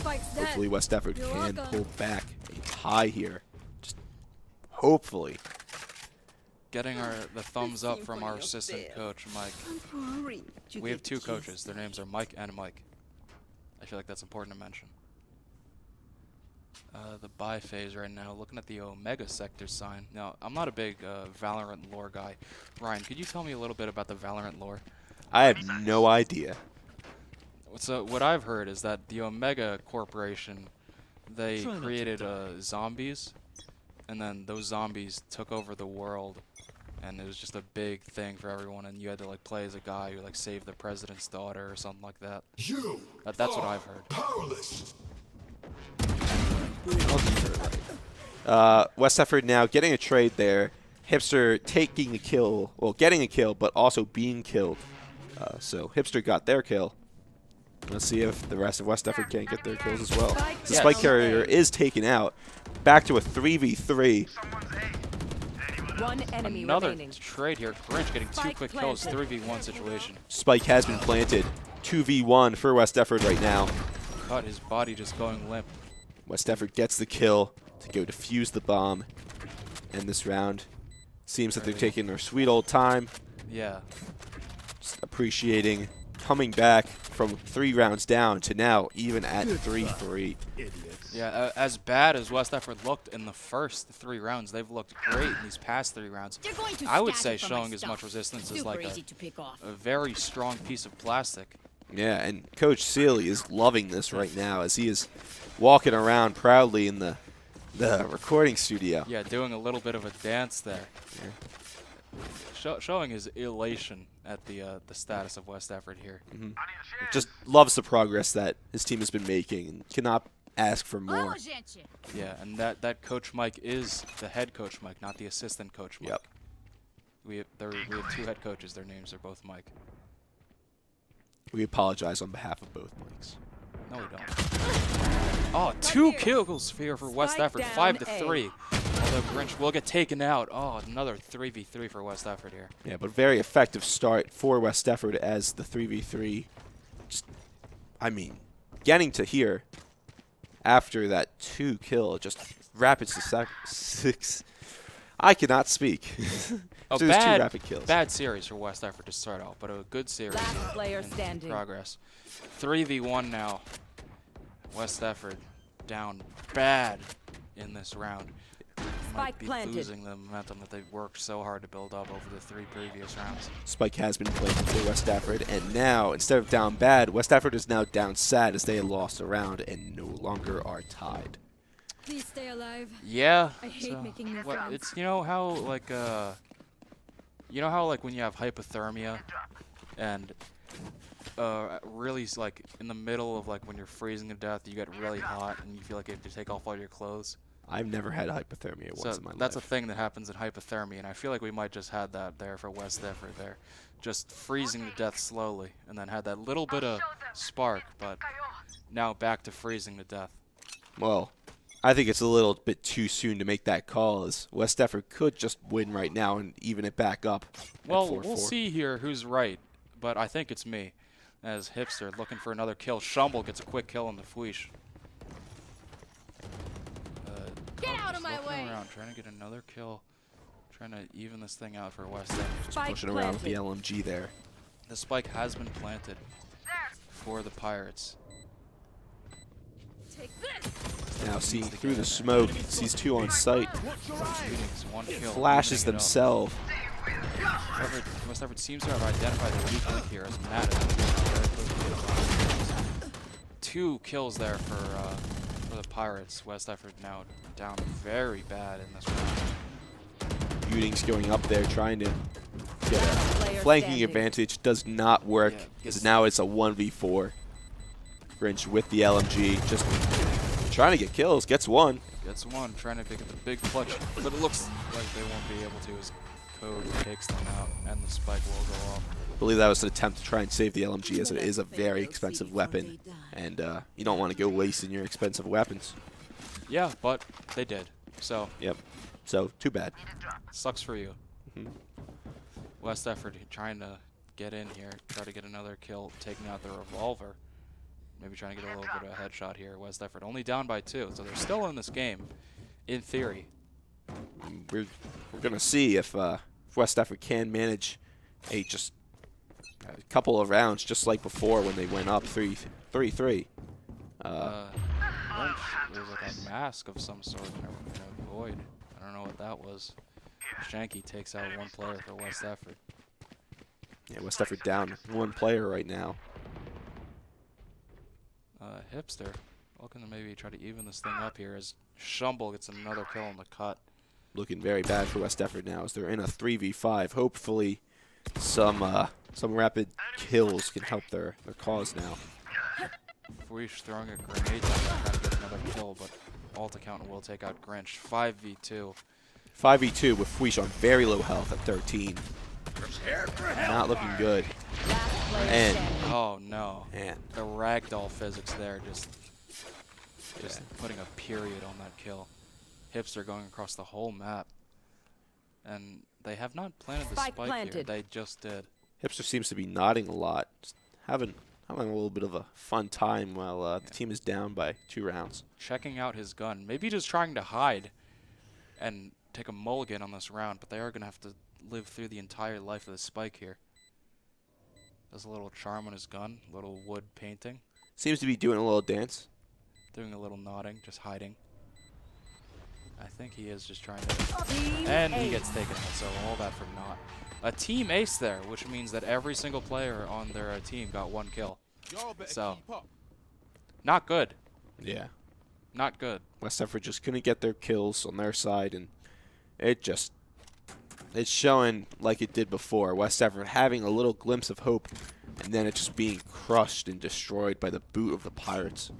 Hopefully West Effort can pull back a tie here. Just hopefully. Getting the thumbs up from our assistant coach, Mike. We have 2 coaches. Their names are Mike and Mike. I feel like that's important to mention. The buy phase right now, looking at the Omega sector sign. Now, I'm not a big Valorant lore guy. Ryan, could you tell me a little bit about the Valorant lore? I have no idea. So what I've heard is that the Omega Corporation, they created zombies, and then those zombies took over the world, and it was just a big thing for everyone, and you had to like play as a guy who like saved the president's daughter or something like that. That's what I've heard. Powerless. West Effort now getting a trade there. Hipster taking a kill, well, getting a kill, but also being killed. So Hipster got their kill. Let's see if the rest of West Effort can't get their kills as well. The spike carrier is taken out. Back to a 3v3. One enemy Another remaining. trade here. Grinch getting 2 quick kills, 3v1 situation. Spike has been planted. 2v1 for West Effort right now. Cut, his body just going limp. West Effort gets the kill. to go defuse the bomb. And this round seems that they're taking their sweet old time. Yeah. Just appreciating coming back from 3 rounds down to now even at 3-3. Yeah, as bad as West Effort looked in the first 3 rounds, they've looked great in these past 3 rounds. I would say showing as much resistance is like a very strong piece of plastic. Yeah, and Coach Sealy is loving this right now as he is walking around proudly in the recording studio. Yeah, doing a little bit of a dance there. Yeah. Showing his elation at the status of West Effort here. Just loves the progress that his team has been making and cannot ask for more. Yeah, and that Coach Mike is the head coach Mike, not the assistant coach Mike. Yep. We have 2 head coaches. Their names are both Mike. We apologize on behalf of both Mikes. No, we don't. Oh, 2 kills here for West Effort, 5-3. Although Grinch will get taken out. Oh, another 3v3 for West Effort here. Yeah, but very effective start for West Effort as the 3v3. Just, I mean, getting to here after that 2 kill, just rapid 6. I cannot speak. A so 2 rapid kills. Bad series for West Effort to start out, but a good series in progress. 3v1 now. West Effort down bad in this round. Might be losing the momentum that they've worked so hard to build up over the 3 previous rounds. Spike has been planted for West Effort, and now, instead of down bad, West Effort is now down sad as they have lost a round and no longer are tied. Please stay alive. Yeah. I hate making new friends. It's you know how like when you have hypothermia and really like in the middle of like when you're freezing to death, you get really hot and you feel like you have to take off all your clothes. I've never had hypothermia once in my life. That's a thing that happens in hypothermia, and I feel like we might just had that there for West Effort there. Just freezing to death slowly, and then had that little bit of spark, but now back to freezing to death. Well, I think it's a little bit too soon to make that call, as West Effort could just win right now and even it back up. Well, we'll see here who's right, but I think it's me, as Hipster looking for another kill. Shumble gets a quick kill on the Fweesh. Get out of my way! Around, trying to get another kill, trying to even this thing out for West Effort. Just pushing around with the LMG there. The spike has been planted for the Pirates. Take this. Now seeing through the smoke, sees 2 on site. One kill, Flashes themselves. West Effort seems to have identified the weak link here as Matt. 2 kills there for the Pirates. West Effort now down very bad in this round. Uting's going up there trying to get a flanking advantage. Does not work. Because now it's a 1v4. Grinch with the LMG, just trying to get kills. Gets one. Gets one, trying to pick up the big clutch. But it looks like they won't be able to as Code takes them out and the spike will go off. I believe that was an attempt to try and save the LMG, as it is a very expensive weapon. And you don't want to go wasting your expensive weapons. Yeah, but they did. So. Yep. So, too bad. Sucks for you. West Effort trying to get in here, try to get another kill, taking out the revolver. Maybe trying to get a little bit of a headshot here. West Effort only down by 2, so they're still in this game, in theory. We're going to see if West Effort can manage a couple of rounds, just like before when they went up 3-3. There was like a mask of some sort in a void. I don't know what that was. Shanky takes out 1 player for West Effort. Yeah, West Effort down 1 player right now. Hipster looking to maybe try to even this thing up here as Shumble gets another kill on the cut. Looking very bad for West Effort now as they're in a 3v5. Hopefully some rapid kills can help their cause now. Fweesh throwing a grenade down there trying to get another kill, but alt account will take out Grinch. 5v2. 5v2 with Fweesh on very low health at 13. Not looking good. And oh no. Man. The ragdoll physics there just putting a period on that kill. Hipster going across the whole map. And they have not planted the spike here. They just did. Hipster seems to be nodding a lot. Just having having a little bit of a fun time while the team is down by 2 rounds. Checking out his gun. Maybe just trying to hide and take a mulligan on this round, but they are going to have to live through the entire life of the Spike here. Does a little charm on his gun, little wood painting. Seems to be doing a little dance. Doing a little nodding, just hiding. I think he is just trying to... And he gets taken out, so all that for naught. A team ace there, which means that every single player on their team got 1 kill. So, not good. Yeah. Not good. West Effort just couldn't get their kills on their side, and it's showing like it did before. West Effort having a little glimpse of hope, and then it just being crushed and destroyed by the boot of the Pirates.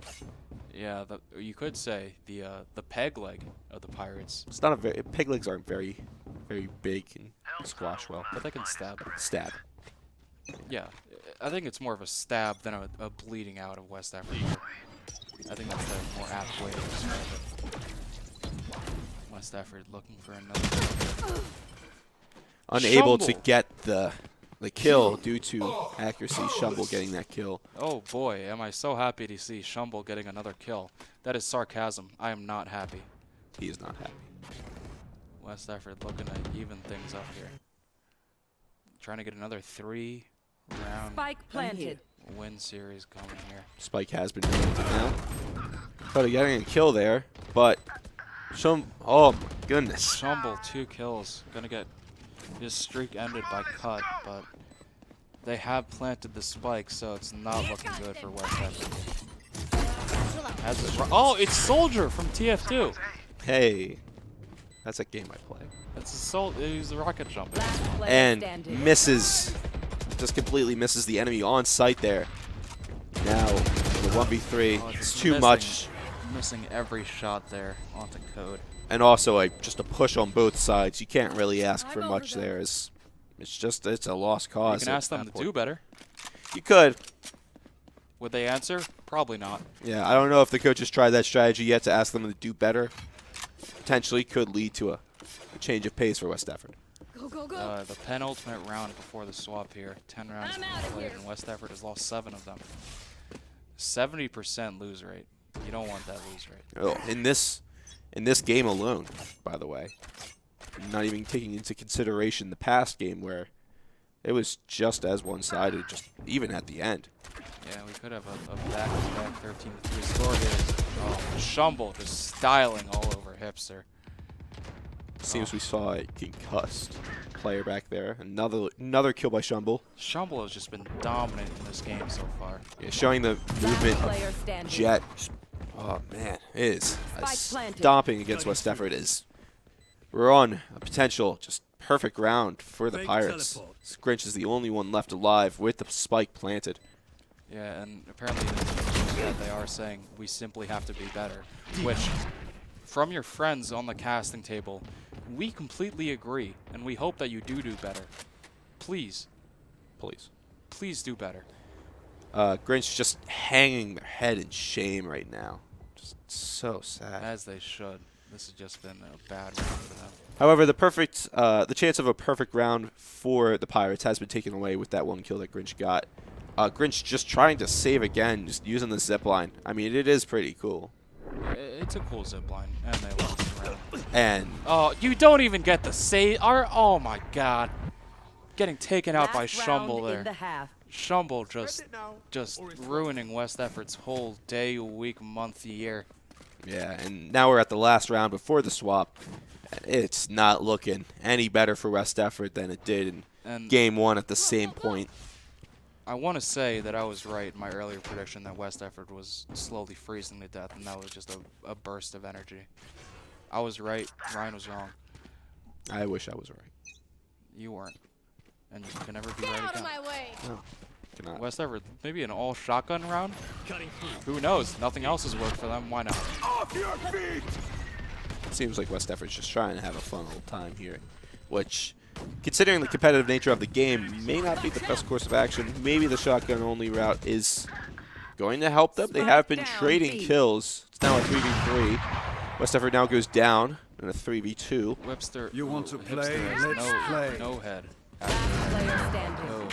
Yeah, you could say the peg leg of the Pirates. It's not a very peg legs aren't very big and squash well, But they can stab. Stab. Yeah, I think it's more of a stab than a bleeding out of West Effort. I think that's the more apt way to describe it. West Effort looking for another. Unable to get the kill due to accuracy. Shumble getting that kill. Oh boy, am I so happy to see Shumble getting another kill. That is sarcasm. I am not happy. He is not happy. West Effort looking to even things up here. Trying to get another 3-round Spike planted. win series coming here. Spike has been doing it now. But getting a kill there, but oh my goodness. Shumble 2 kills. Gonna get his streak ended by cut, but they have planted the spike, so it's not looking good for West Effort. Oh, it's Soldier from TF2. Hey, that's a game I play. That's he's the rocket jump. And misses, just completely misses the enemy on site there. Now, the 1v3, it's too much. Missing every shot there onto Code. And also just a push on both sides. You can't really ask for much there. It's a lost cause. You can ask them to do better. You could. Would they answer? Probably not. Yeah, I don't know if the coaches tried that strategy yet to ask them to do better. Potentially could lead to a change of pace for West Effort. Go, go, go. The penultimate round before the swap here. 10 rounds played, and West Effort has lost 7 of them. 70% lose rate. You don't want that lose rate. Oh, in this game alone, by the way, not even taking into consideration the past game where it was just as one-sided, just even at the end. Yeah, we could have a back-to-back 13-3 score here. Oh, Shumble just styling all over Hipster. Seems we saw a concussed player back there. Another kill by Shumble. Shumble has just been dominant in this game so far. Yeah, showing the movement of Jet. Oh man, it is stomping against West Effort. We're on a potential just perfect round for the Pirates. Grinch is the only one left alive with the spike planted. Yeah, and apparently they are saying we simply have to be better, which from your friends on the casting table, we completely agree, and we hope that you do better. Please. Please do better. Grinch just hanging their head in shame right now. Just so sad. As they should. This has just been a bad round for them. However, the chance of a perfect round for the Pirates has been taken away with that 1 kill that Grinch got. Grinch just trying to save again, just using the zipline. I mean, it is pretty cool. It's a cool zipline, and they lost the round. And oh, you don't even get the save. Oh my God, getting taken out by Shumble there. Shumble just ruining West Effort's whole day, week, month, year. Yeah, and now we're at the last round before the swap. It's not looking any better for West Effort than it did in Game 1 at the same point. I want to say that I was right in my earlier prediction that West Effort was slowly freezing to death, and that was just a burst of energy. I was right. Ryan was wrong. I wish I was right. You weren't. And you can never be right Get out again. of my way. No, cannot. West Effort, maybe an all-shotgun round? Who knows? Nothing else has worked for them. Why not? Off your feet! It seems like West Effort's just trying to have a fun old time here, which, considering the competitive nature of the game, may not be the best course of action. Maybe the shotgun-only route is going to help them. They have been trading kills. It's now a 3v3. West Effort now goes down in a 3v2. Webster. You want to Hipster play? has Let's play. No head. Player standing. No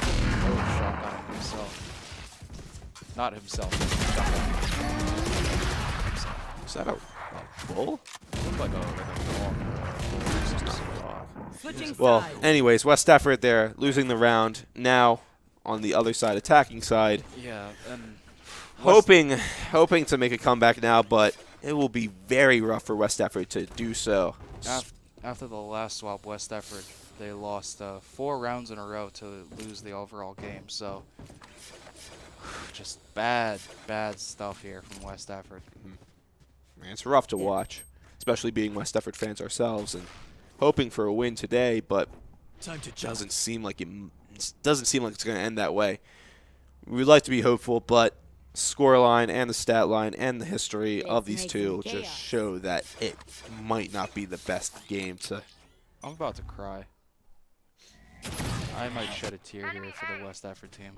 shotgun himself. Not himself. Is that a bull? Looked like a dog. Well, anyways, West Stafford there losing the round. Now on the other side, attacking side. Yeah, and hoping to make a comeback now, but it will be very rough for West Stafford to do so. After the last swap, West Stafford, they lost 4 rounds in a row to lose the overall game. So just bad stuff here from West Stafford. Man, it's rough to watch, especially being West Stafford fans ourselves and hoping for a win today, but doesn't seem like it's going to end that way. We'd like to be hopeful, but scoreline and the stat line and the history of these two just show that it might not be the best game to. I'm about to cry. I might shed a tear here for the West Stafford team.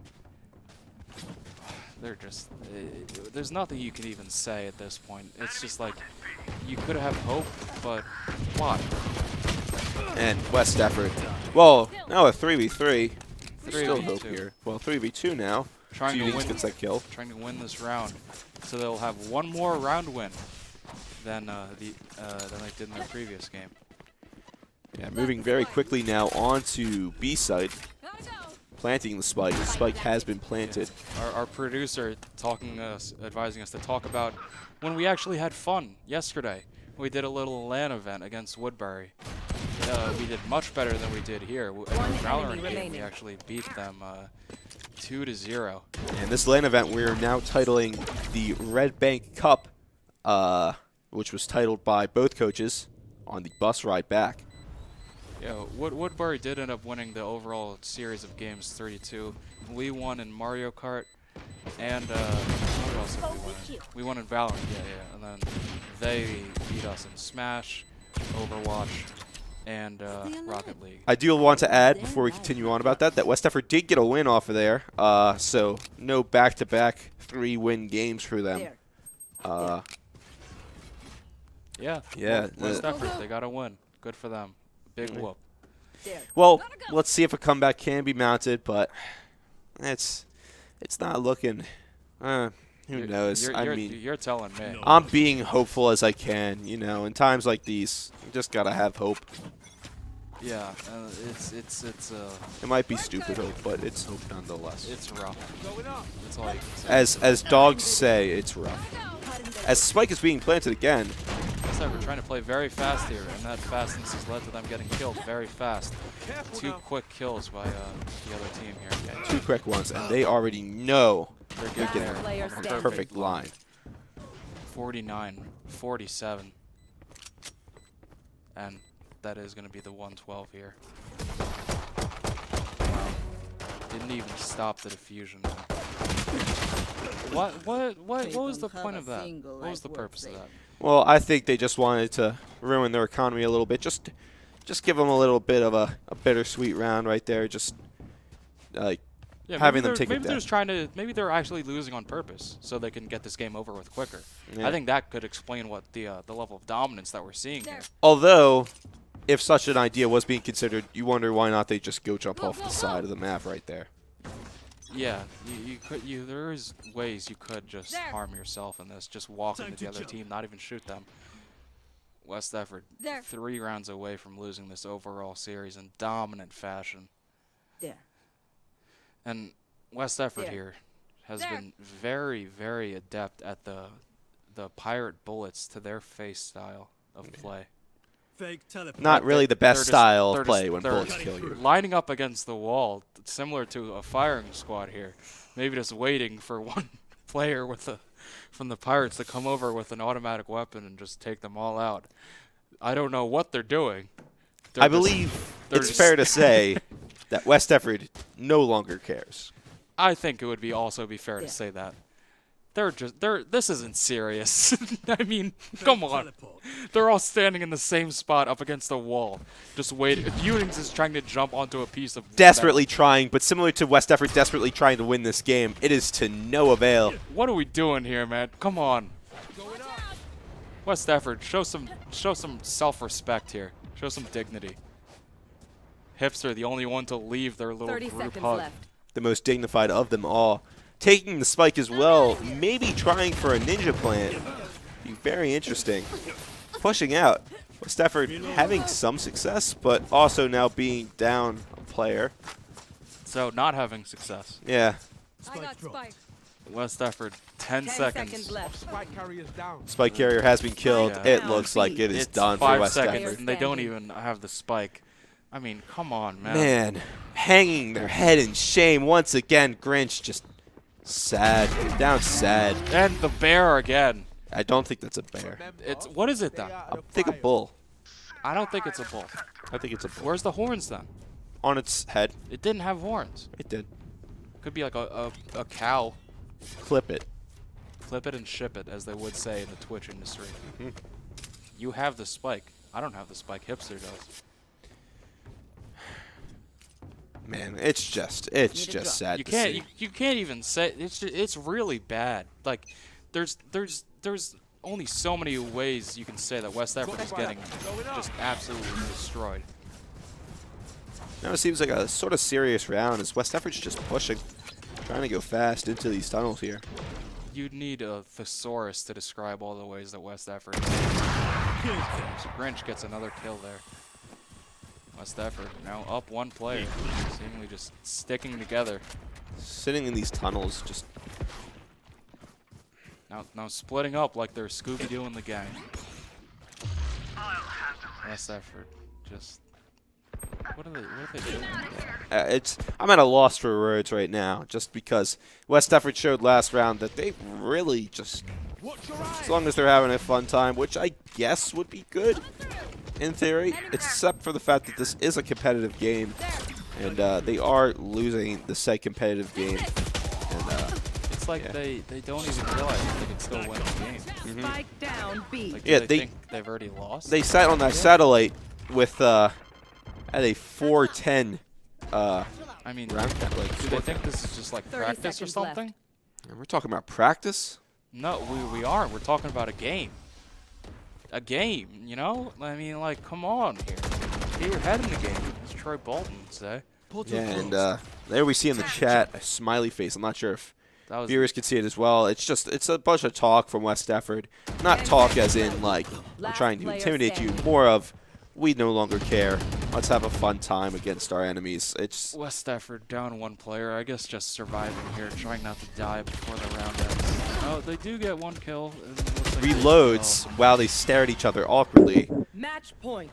They're just, there's nothing you can even say at this point. It's just like, you could have hope, but why? And West Stafford, well, now a 3v3. Still 3v2. hope here. Well, 3v2 now. Trying to win. Gets that kill. Trying to win this round, so they'll have one more round win than they did in their previous game. Yeah, moving very quickly now on to B side, planting the spike. The spike has been planted. Our producer advising us to talk about when we actually had fun yesterday. We did a little LAN event against Woodbury. We did much better than we did here. In the Valorant game, we actually beat them 2-0. And this LAN event, we're now titling the Red Bank Cup, which was titled by both coaches on the bus ride back. Yeah, Woodbury did end up winning the overall series of games 32. We won in Mario Kart, and what else did we win in? We won in Valorant, yeah. And then they beat us in Smash, Overwatch, and Rocket League. I do want to add, before we continue on about that West Stafford did get a win off of there. So no back-to-back 3-win games for them. Yeah. West Stafford, they got a win. Good for them. Big whoop. Well, let's see if a comeback can be mounted, but it's not looking. Who knows? You're telling me. I'm being hopeful as I can. You know, in times like these, you just gotta have hope. Yeah, it's It might be stupid hope, but it's hope nonetheless. It's rough. That's all you can say. As dogs say, it's rough. As Spike is being planted again. We're trying to play very fast here, and that fastness has led to them getting killed very fast. 2 quick kills by the other team here. Yeah, 2 quick ones, and they already know they're getting a perfect line. 49-47. And that is going to be the 112 here. Wow. Didn't even stop the diffusion. What was the point of that? What was the purpose of that? Well, I think they just wanted to ruin their economy a little bit. Just give them a little bit of a bittersweet round right there. Just like having them take it down. Maybe they're actually losing on purpose so they can get this game over with quicker. Yeah. I think that could explain what the level of dominance that we're seeing here. Although, if such an idea was being considered, you wonder why not they just go jump off the side of the map right there. Yeah, there is ways you could just harm yourself in this. Just walk into the other team, not even shoot them. West Stafford 3 rounds away from losing this overall series in dominant fashion. And West Stafford here has been very, very adept at the pirate bullets to their face style of play. Not really the best style of play when bullets kill you. Lining up against the wall, similar to a firing squad here. Maybe just waiting for one player from the Pirates to come over with an automatic weapon and just take them all out. I don't know what they're doing. I believe it's fair to say that West Stafford no longer cares. I think it would also be fair to say that. This isn't serious. I mean, come on. They're all standing in the same spot up against the wall, just waiting. Unix is trying to jump onto a piece of desperately trying, but similar to West Stafford desperately trying to win this game, it is to no avail. What are we doing here, man? Come on. West Stafford, show some self-respect here. Show some dignity. Hipster, the only one to leave their little group hug. The most dignified of them all. taking the spike as well, maybe trying for a ninja plant. Be very interesting. Pushing out. West Effort having some success, but also now being down a player. So not having success. Yeah. I got spike. West Effort, 10 seconds. left. Spike carrier has been killed. Yeah. It looks like it is It's done for 5 West seconds, Effort. and they don't even have the spike. I mean, come on, man. Man, hanging their head in shame once again. Grinch just sad. Down sad. And the bear again. I don't think that's a bear. What is it then? I think a bull. I don't think it's a bull. I think it's a bull. Where's the horns then? On its head. It didn't have horns. It did. Could be like a cow. Clip it. Flip it and ship it, as they would say in the Twitch industry. Mhm. You have the spike. I don't have the spike. Hipster does. Man, it's just sad You to can't see. you can't even say it's really bad. Like there's only so many ways you can say that West Effort is getting just absolutely destroyed. Now it seems like a sort of serious round as West Effort's just pushing, trying to go fast into these tunnels here. You'd need a thesaurus to describe all the ways that West Effort. Grinch gets another kill there. West Effort now up one player, seemingly just sticking together. Sitting in these tunnels, just Now splitting up like they're Scooby-Doo in the gang. West Effort just. What are they doing? I'm at a loss for words right now, just because West Effort showed last round that they really just, as long as they're having a fun time, which I guess would be good in theory, except for the fact that this is a competitive game, and they are losing the said competitive game. And it's like yeah. they don't even realize that they can still win the game. Spike down B. Like, Yeah, they think they've already lost. they sat on that satellite with at a 4-10 I mean, round count. Like, do they think this is just like 30 practice or seconds something? left. and we're talking about practice. No, we aren't. We're talking about a game. A game, you know? I mean, like, come on here. Get your head in the game, as Troy Bolton would say. Yeah, and there we see in the chat a smiley face. I'm not sure if That was viewers can see it as well. It's a bunch of talk from West Effort. Not talk as in like we're trying to intimidate you. More of we no longer care. Let's have a fun time against our enemies. It's West Effort down one player. I guess just surviving here, trying not to die before the round ends. Oh, they do get one kill. And it looks like reloads while they stare at each other awkwardly. Match point.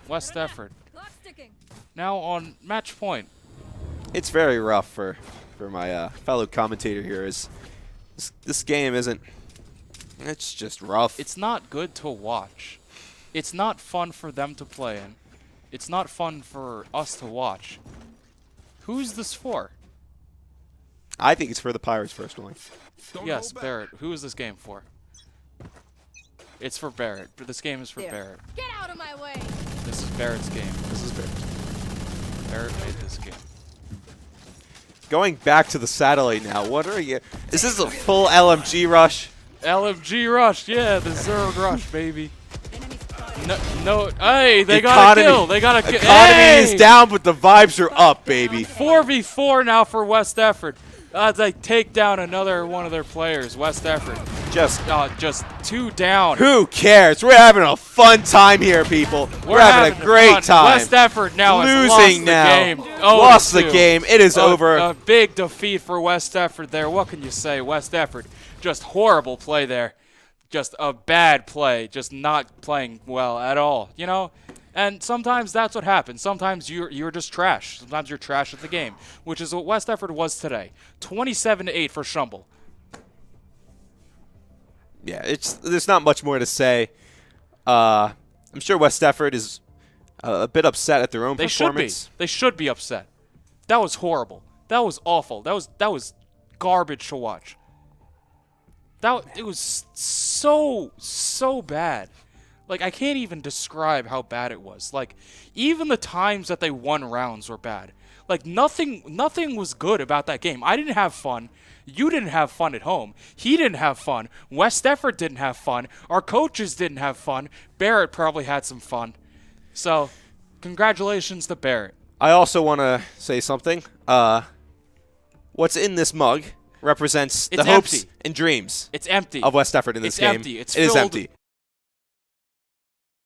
West Effort Clock ticking. now on match point. It's very rough for my fellow commentator here. Is this game isn't? It's just rough. It's not good to watch. It's not fun for them to play in. It's not fun for us to watch. Who's this for? I think it's for the Pirates personally. Yes, Barrett. Who is this game for? It's for Barrett. But this game is for Barrett. Get out of my way. This is Barrett's game. This is Barrett. Barrett made this game. Going back to the satellite now. What are you? Is this a full LMG rush? LMG rush, yeah, the Zerg rush, baby. No, hey, they got a kill. They got a kill. Economy is down, but the vibes are up, baby. 4v4 now for West Effort. They take down another one of their players, West Effort. Just 2 down. Who cares? We're having a fun time here, people. We're having a great fun. time. West Effort now has Losing lost now. the game. Lost the 0-2. game. It is over. A big defeat for West Effort there. What can you say? West Effort, just horrible play there. Just a bad play. Just not playing well at all. You know? And sometimes that's what happens. Sometimes you're just trash. Sometimes you're trash at the game, which is what West Effort was today. 27-8 for Shumble. Yeah, there's not much more to say. I'm sure West Effort is a bit upset at their own performance. They should be upset. That was horrible. That was awful. That was garbage to watch. It was so bad. Like, I can't even describe how bad it was. Like, even the times that they won rounds were bad. Like, nothing was good about that game. I didn't have fun. You didn't have fun at home. He didn't have fun. West Effort didn't have fun. Our coaches didn't have fun. Barrett probably had some fun. So, congratulations to Barrett. I also want to say something. What's in this mug represents It's the hopes empty. and dreams It's empty. of West Effort in this game. Empty. It's it is filled empty.